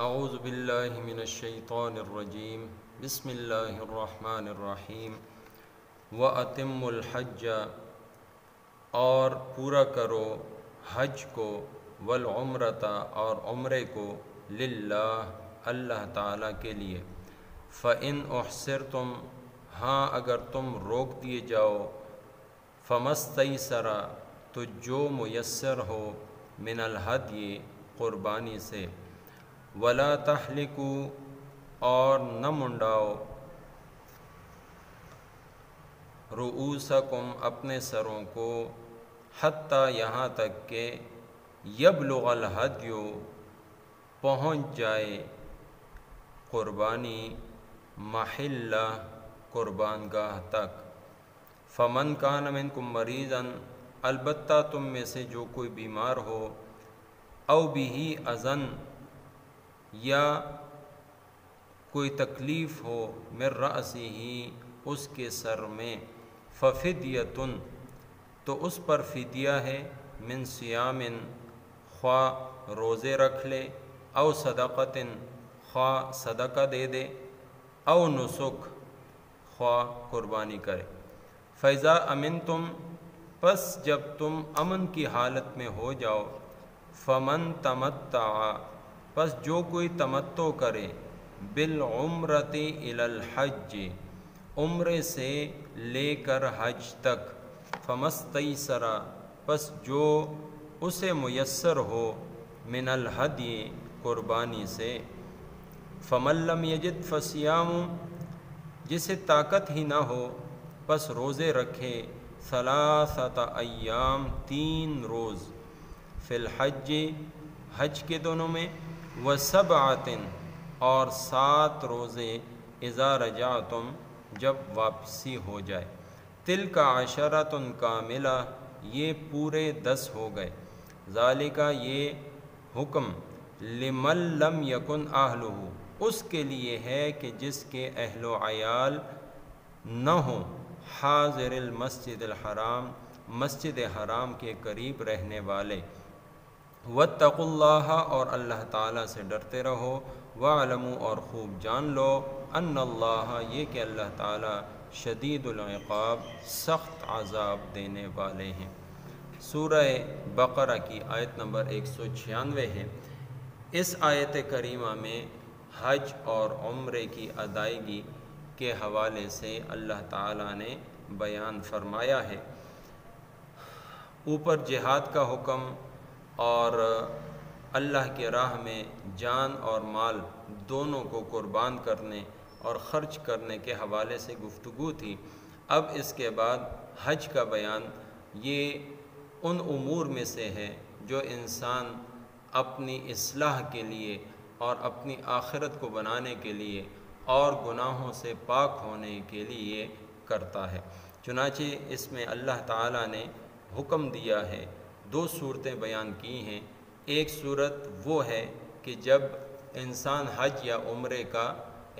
اعوذ باللہ من الشیطان الرجیم بسم اللہ الرحمن الرحیم وَأَتِمُّ الْحَجَّ اور پورا کرو حج کو والعمرۃ اور عمرے کو للہ اللہ تعالیٰ کے لیے فَإِنْ أُحْصِرْتُمْ ہاں اگر تم روک دیے جاؤ فَمَسْتَيْسَرَ تو جو میسر ہو من الہدی قربانی سے وَلَا تَحْلِقُوا اور نہ منڈاؤ رؤوسکم اپنے سروں کو حتیٰ یہاں تک کہ یبلغ الہدی پہنچ جائے قربانی محلہ قربان گاہ تک فمن کان منکم مریضا البتہ تم میں سے جو کوئی بیمار ہو او بہ اذن یا کوئی تکلیف ہو من رأسہ اس کے سر میں ففدیۃ تو اس پر فدیہ ہے من صیام خواہ روزے رکھ لے او صدقۃ خواہ صدقہ دے دے او نسک خواہ قربانی کرے فیضا امنتم پس جب تم امن کی حالت میں ہو جاؤ فمن تمتع پس جو کوئی تمتع کرے بالعمرۃ الی الحج عمرے سے لے کر حج تک فمستیسر پس جو اسے میسر ہو من الہدی قربانی سے فمن لم یجد فصیام جسے طاقت ہی نہ ہو پس روزے رکھے ثلاثۃ ایام 3 روز فی الحج حج کے دونوں میں وسبعۃ اور 7 روزے اذا رجعتم جب واپسی ہو جائے تلک عشرۃ کاملہ یہ پورے 10 ہو گئے ذالک یہ حکم لمن لم یکن اہلہ اس کے لیے ہے کہ جس کے اہل و عیال نہ ہوں حاضر المسجد الحرام مسجد حرام کے قریب رہنے والے واتقوا اللہ اور اللہ تعالیٰ سے ڈرتے رہو وَاعْلَمُوا اور خوب جان لو ان اللہ یہ کہ اللہ تعالیٰ شدید العقاب سخت عذاب دینے والے ہیں۔ سورہ بقرہ کی آیت نمبر 196 ہے۔ اس آیت کریمہ میں حج اور عمرے کی ادائیگی کے حوالے سے اللہ تعالیٰ نے بیان فرمایا ہے۔ اوپر جہاد کا حکم اور اللہ کی راہ میں جان اور مال دونوں کو قربان کرنے اور خرچ کرنے کے حوالے سے گفتگو تھی۔ اب اس کے بعد حج کا بیان یہ ان امور میں سے ہے جو انسان اپنی اصلاح کے لیے اور اپنی آخرت کو بنانے کے لیے اور گناہوں سے پاک ہونے کے لیے کرتا ہے۔ چنانچہ اس میں اللہ تعالیٰ نے حکم دیا ہے، 2 صورتیں بیان کی ہیں۔ ایک صورت وہ ہے کہ جب انسان حج یا عمرے کا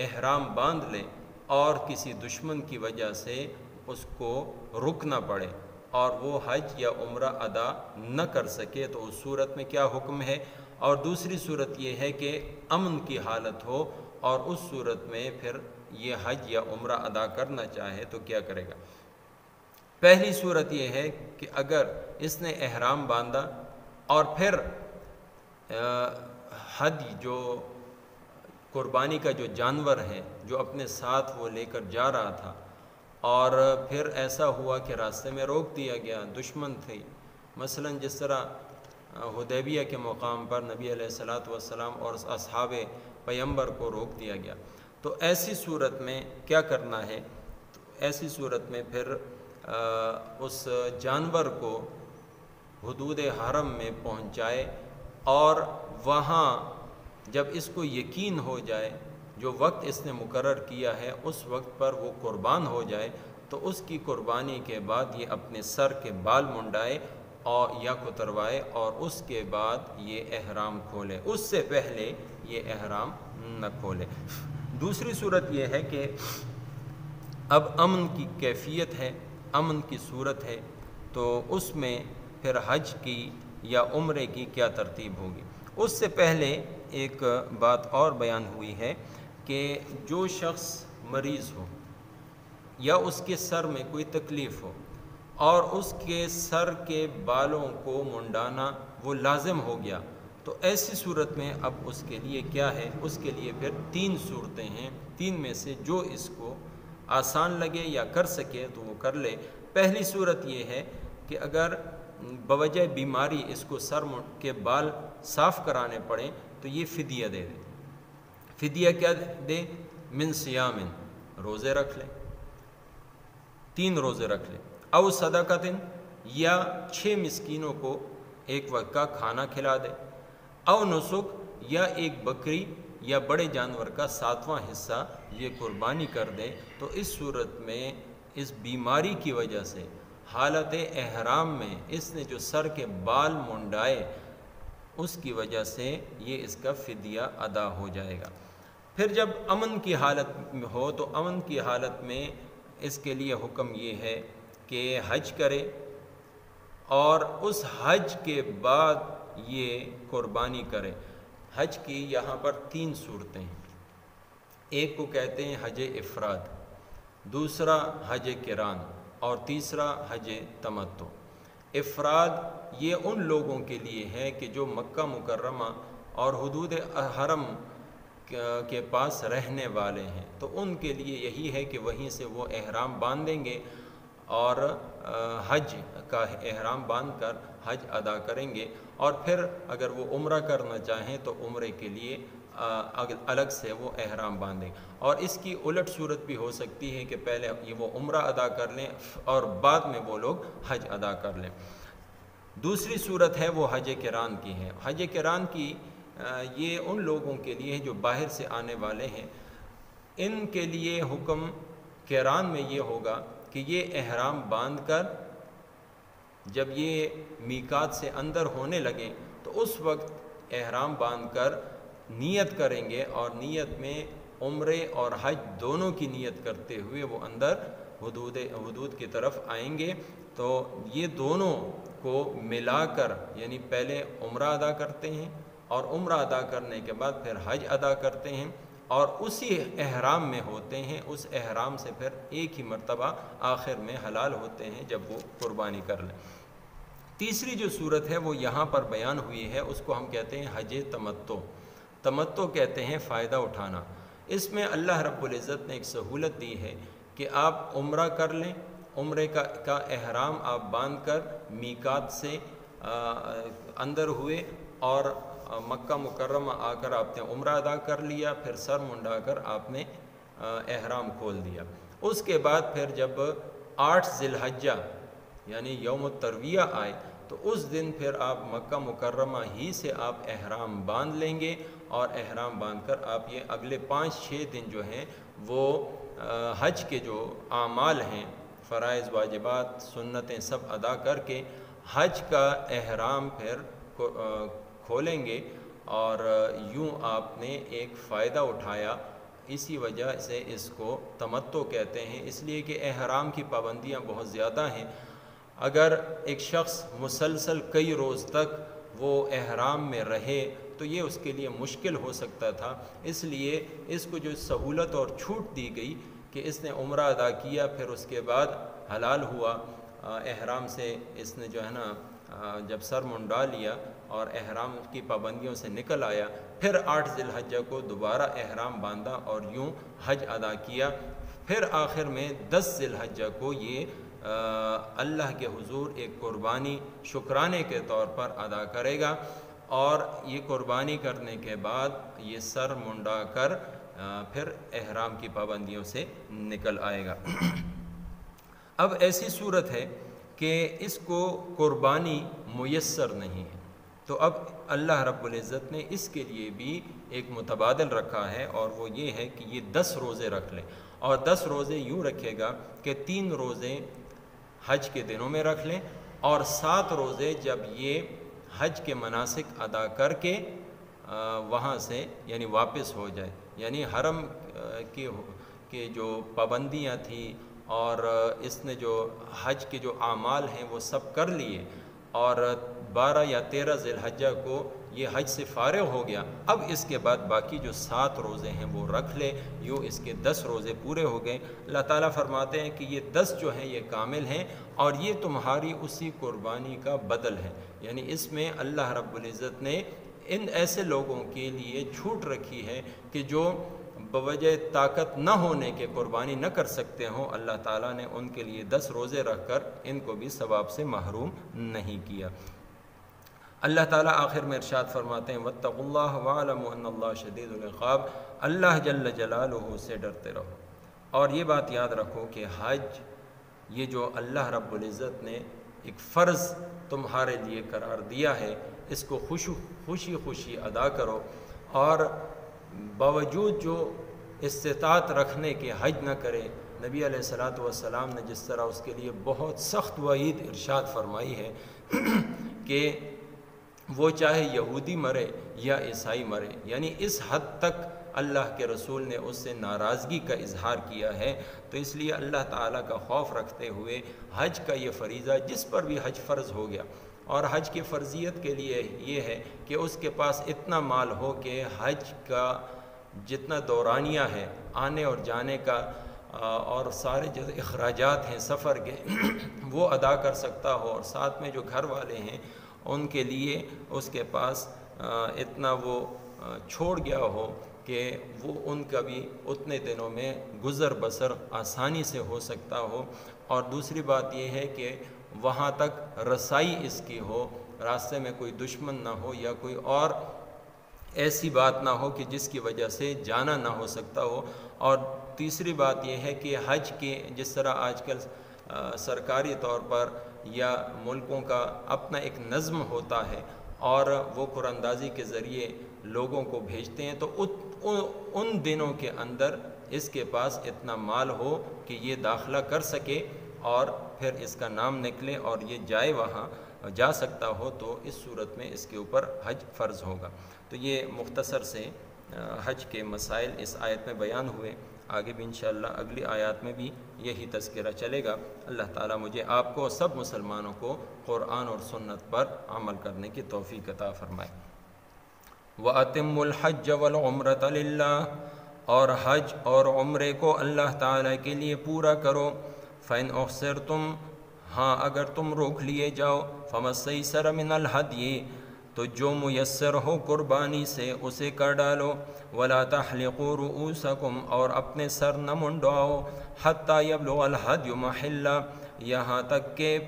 احرام باندھ لے اور کسی دشمن کی وجہ سے اس کو رکنا پڑے اور وہ حج یا عمرہ ادا نہ کر سکے تو اس صورت میں کیا حکم ہے، اور دوسری صورت یہ ہے کہ امن کی حالت ہو اور اس صورت میں پھر یہ حج یا عمرہ ادا کرنا چاہے تو کیا کرے گا۔ پہلی صورت یہ ہے کہ اگر اس نے احرام باندھا اور پھر حج جو قربانی کا جو جانور ہے جو اپنے ساتھ وہ لے کر جا رہا تھا اور پھر ایسا ہوا کہ راستے میں روک دیا گیا، دشمن تھے، مثلا جس طرح حدیبیہ کے مقام پر نبی علیہ الصلاۃ والسلام اور اصحاب پیغمبر کو روک دیا گیا، تو ایسی صورت میں کیا کرنا ہے؟ تو ایسی صورت میں پھر اس جانور کو حدود حرم میں پہنچائے اور وہاں جب اس کو یقین ہو جائے جو وقت اس نے مقرر کیا ہے اس وقت پر وہ قربان ہو جائے تو اس کی قربانی کے بعد یہ اپنے سر کے بال منڈائے اور یا کتروائے اور اس کے بعد یہ احرام کھولے، اس سے پہلے یہ احرام نہ کھولے۔ دوسری صورت یہ ہے کہ اب امن کی کیفیت ہے، امن کی صورت ہے، تو اس میں پھر حج کی یا عمرے کی کیا ترتیب ہوگی۔ اس سے پہلے ایک بات اور بیان ہوئی ہے کہ جو شخص مریض ہو یا اس کے سر میں کوئی تکلیف ہو اور اس کے سر کے بالوں کو منڈانا وہ لازم ہو گیا، تو ایسی صورت میں اب اس کے لیے کیا ہے، اس کے لیے پھر 3 صورتیں ہیں، 3 میں سے جو اس کو آسان لگے یا کر سکے تو وہ کر لے۔ پہلی صورت یہ ہے کہ اگر بوجہ بیماری اس کو سر کے بال صاف کرانے پڑیں تو یہ فدیہ دے دے۔ فدیہ کیا دے؟ من صیام، روزے رکھ لے، 3 روزے رکھ لے، او صدقۃ، یا 6 مسکینوں کو ایک وقت کا کھانا کھلا دے، او نسک، یا ایک بکری یا بڑے جانور کا 7واں حصہ یہ قربانی کر دے۔ تو اس صورت میں اس بیماری کی وجہ سے حالت احرام میں اس نے جو سر کے بال منڈائے اس کی وجہ سے یہ اس کا فدیہ ادا ہو جائے گا۔ پھر جب امن کی حالت میں ہو تو امن کی حالت میں اس کے لیے حکم یہ ہے کہ حج کرے، اور اس حج کے بعد یہ قربانی کرے۔ حج کی یہاں پر 3 صورتیں ہیں، ایک کو کہتے ہیں حج افراد، دوسرا حج قران، اور تیسرا حج تمتع۔ افراد یہ ان لوگوں کے لیے ہے کہ جو مکہ مکرمہ اور حدود حرم کے پاس رہنے والے ہیں، تو ان کے لیے یہی ہے کہ وہیں سے وہ احرام باندھیں گے اور حج کا احرام باندھ کر حج ادا کریں گے، اور پھر اگر وہ عمرہ کرنا چاہیں تو عمرے کے لیے الگ سے وہ احرام باندھیں۔ اور اس کی الٹ صورت بھی ہو سکتی ہے کہ پہلے یہ وہ عمرہ ادا کر لیں اور بعد میں وہ لوگ حج ادا کر لیں۔ دوسری صورت ہے وہ حج قران کی ہے۔ حج قران کی یہ ان لوگوں کے لیے جو باہر سے آنے والے ہیں، ان کے لیے حکم قران میں یہ ہوگا کہ یہ احرام باندھ کر جب یہ میقات سے اندر ہونے لگیں تو اس وقت احرام باندھ کر نیت کریں گے، اور نیت میں عمرے اور حج دونوں کی نیت کرتے ہوئے وہ اندر حدود کی طرف آئیں گے۔ تو یہ دونوں کو ملا کر یعنی پہلے عمرہ ادا کرتے ہیں اور عمرہ ادا کرنے کے بعد پھر حج ادا کرتے ہیں، اور اسی احرام میں ہوتے ہیں، اس احرام سے پھر ایک ہی مرتبہ آخر میں حلال ہوتے ہیں جب وہ قربانی کر لیں۔ تیسری جو صورت ہے وہ یہاں پر بیان ہوئی ہے، اس کو ہم کہتے ہیں حج تمتع۔ تمتع کہتے ہیں فائدہ اٹھانا۔ اس میں اللہ رب العزت نے ایک سہولت دی ہے کہ آپ عمرہ کر لیں، عمرے کا احرام آپ باندھ کر میقات سے اندر ہوئے اور مکہ مکرمہ آ کر آپ نے عمرہ ادا کر لیا، پھر سر منڈا کر آپ نے احرام کھول دیا۔ اس کے بعد پھر جب 8 ذی الحجہ یعنی یوم الترویہ آئے تو اس دن پھر آپ مکہ مکرمہ ہی سے آپ احرام باندھ لیں گے، اور احرام باندھ کر آپ یہ اگلے 5-6 دن جو ہیں وہ حج کے جو اعمال ہیں، فرائض واجبات سنتیں سب ادا کر کے حج کا احرام پھر کھولیں گے، اور یوں آپ نے ایک فائدہ اٹھایا۔ اسی وجہ سے اس کو تمتع کہتے ہیں، اس لیے کہ احرام کی پابندیاں بہت زیادہ ہیں۔ اگر ایک شخص مسلسل کئی روز تک وہ احرام میں رہے تو یہ اس کے لیے مشکل ہو سکتا تھا، اس لیے اس کو جو سہولت اور چھوٹ دی گئی کہ اس نے عمرہ ادا کیا، پھر اس کے بعد حلال ہوا احرام سے، اس نے جو ہے نا جب سر منڈا لیا اور احرام کی پابندیوں سے نکل آیا، پھر 8 ذی الحجہ کو دوبارہ احرام باندھا اور یوں حج ادا کیا، پھر آخر میں 10 ذی الحجہ کو یہ اللہ کے حضور ایک قربانی شکرانے کے طور پر ادا کرے گا، اور یہ قربانی کرنے کے بعد یہ سر منڈا کر پھر احرام کی پابندیوں سے نکل آئے گا۔ اب ایسی صورت ہے کہ اس کو قربانی میسر نہیں ہے، تو اب اللہ رب العزت نے اس کے لیے بھی ایک متبادل رکھا ہے، اور وہ یہ ہے کہ یہ 10 روزے رکھ لیں، اور 10 روزے یوں رکھے گا کہ 3 روزے حج کے دنوں میں رکھ لیں، اور 7 روزے جب یہ حج کے مناسک ادا کر کے وہاں سے یعنی واپس ہو جائے، یعنی حرم کی جو پابندیاں تھیں اور اس نے جو حج کے جو اعمال ہیں وہ سب کر لیے، اور 12 یا 13 ذی الحجہ کو یہ حج سے فارغ ہو گیا، اب اس کے بعد باقی جو 7 روزے ہیں وہ رکھ لے، یوں اس کے 10 روزے پورے ہو گئے۔ اللہ تعالیٰ فرماتے ہیں کہ یہ 10 جو ہیں یہ کامل ہیں اور یہ تمہاری اسی قربانی کا بدل ہے، یعنی اس میں اللہ رب العزت نے ان ایسے لوگوں کے لیے چھوٹ رکھی ہے کہ جو بوجہ طاقت نہ ہونے کے قربانی نہ کر سکتے ہوں، اللہ تعالیٰ نے ان کے لیے 10 روزے رکھ کر ان کو بھی ثواب سے محروم نہیں کیا۔ اللہ تعالیٰ آخر میں ارشاد فرماتے ہیں واتقوا اللہ واعلموا ان اللہ شدید العقاب، اللہ جل جلالہ سے ڈرتے رہو، اور یہ بات یاد رکھو کہ حج یہ جو اللہ رب العزت نے ایک فرض تمہارے لیے قرار دیا ہے، اس کو خوشی خوشی ادا کرو، اور باوجود جو استطاعت رکھنے کے حج نہ کرے۔ نبی علیہ الصلوۃ والسلام نے جس طرح اس کے لیے بہت سخت وعید ارشاد فرمائی ہے کہ وہ چاہے یہودی مرے یا عیسائی مرے، یعنی اس حد تک اللہ کے رسول نے اس سے ناراضگی کا اظہار کیا ہے۔ تو اس لیے اللہ تعالیٰ کا خوف رکھتے ہوئے حج کا یہ فریضہ، جس پر بھی حج فرض ہو گیا، اور حج کی فرضیت کے لیے یہ ہے کہ اس کے پاس اتنا مال ہو کہ حج کا جتنا دورانیہ ہے آنے اور جانے کا اور سارے جو اخراجات ہیں سفر کے وہ ادا کر سکتا ہو، اور ساتھ میں جو گھر والے ہیں ان کے لیے اس کے پاس اتنا وہ چھوڑ گیا ہو کہ وہ ان کا بھی اتنے دنوں میں گزر بسر آسانی سے ہو سکتا ہو۔ اور دوسری بات یہ ہے کہ وہاں تک رسائی اس کی ہو، راستے میں کوئی دشمن نہ ہو یا کوئی اور ایسی بات نہ ہو کہ جس کی وجہ سے جانا نہ ہو سکتا ہو۔ اور تیسری بات یہ ہے کہ حج کے جس طرح آج کل سرکاری طور پر یا ملکوں کا اپنا ایک نظم ہوتا ہے اور وہ قرآن اندازی کے ذریعے لوگوں کو بھیجتے ہیں، تو ان دنوں کے اندر اس کے پاس اتنا مال ہو کہ یہ داخلہ کر سکے اور پھر اس کا نام نکلے اور یہ جائے وہاں جا سکتا ہو، تو اس صورت میں اس کے اوپر حج فرض ہوگا۔ تو یہ مختصر سے حج کے مسائل اس آیت میں بیان ہوئے، آگے بھی انشاءاللہ اگلی آیات میں بھی یہی تذکرہ چلے گا۔ اللہ تعالیٰ مجھے آپ کو سب مسلمانوں کو قرآن اور سنت پر عمل کرنے کی توفیق عطا فرمائے۔ وَأَتِمُّ الْحَجَّ وَالْعُمْرَةَ لِلَّهِ، اور حج اور عمرے کو اللہ تعالیٰ کے لیے پورا کرو۔ فَإِنْ أُحْصِرْتُمْ، ہاں اگر تم روک لیے جاؤ، فَمَا اسْتَيْسَرَ مِنَ الْهَدْيِ، تو جو میسر ہو قربانی سے اسے کر ڈالو۔ وَلَا تَحْلِقُوا رُؤُوسَكُمْ، اور اپنے سر نہ منڈواؤ، حَتَّى يَبْلُغَ الْهَدْيُ مَحِلَّهُ، یہاں تک کہ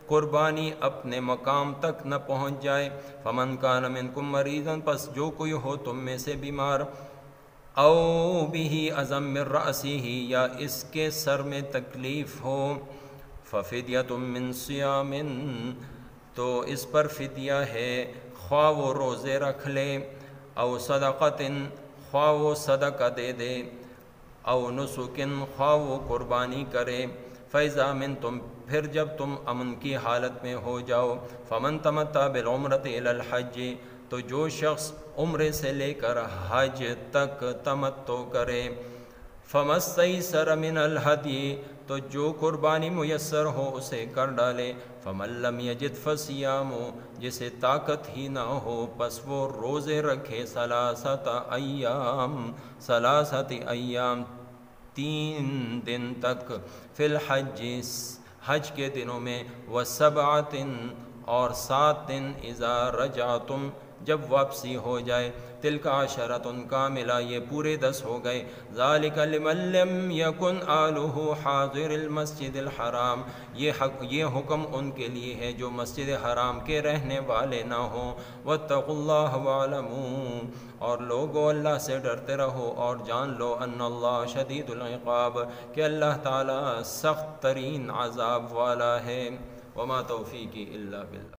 قربانی اپنے مقام تک نہ پہنچ جائے۔ فَمَنْ كَانَ مِنْكُمْ مَرِيضًا، پس جو کوئی ہو تم میں سے بیمار، او بِهِ أَذًى مِّن رَأْسِهِ، یا اس کے سر میں تکلیف ہو، فَفِدْيَةٌ مِّن صِيَامٍ، تو اس پر فدیہ ہے، خواہ وہ روزے رکھ لے، او صدقۃ، خواہ وہ صدقہ دے دے، او نسک، خواہ وہ قربانی کرے۔ فَإِذَا أَمِنْتُمْ، پھر جب تم امن کی حالت میں ہو جاؤ، فَمَنْ تَمَتَّعَ بِالْعُمْرَةِ إِلَى الْحَجِّ، تو جو شخص عمرے سے لے کر حج تک تمتع کرے، فَمَا اسْتَيْسَرَ مِنَ الْهَدْيِ، تو جو قربانی میسر ہو اسے کر ڈالے۔ فَمَن لَّمْ يَجِدْ فَصِيَامُ، جسے طاقت ہی نہ ہو پس وہ روزے رکھے، ثلاثۃ ایام، 3 دن تک، فی الحج، حج کے دنوں میں، وسبعۃ، اور 7 دن، اذا رجعتم، جب واپسی ہو جائے، تلک عشرۃ کاملہ، یہ پورے 10 ہو گئے۔ ذالک لمن لم یکن آلہ حاضر المسجد الحرام، یہ حکم ان کے لیے ہے جو مسجد حرام کے رہنے والے نہ ہوں۔ واتقوا اللہ واعلموا، اور لوگو اللہ سے ڈرتے رہو اور جان لو، ان اللہ شدید العقاب، کہ اللہ تعالی سخت ترین عذاب والا ہے۔ وما توفیقی الا باللہ۔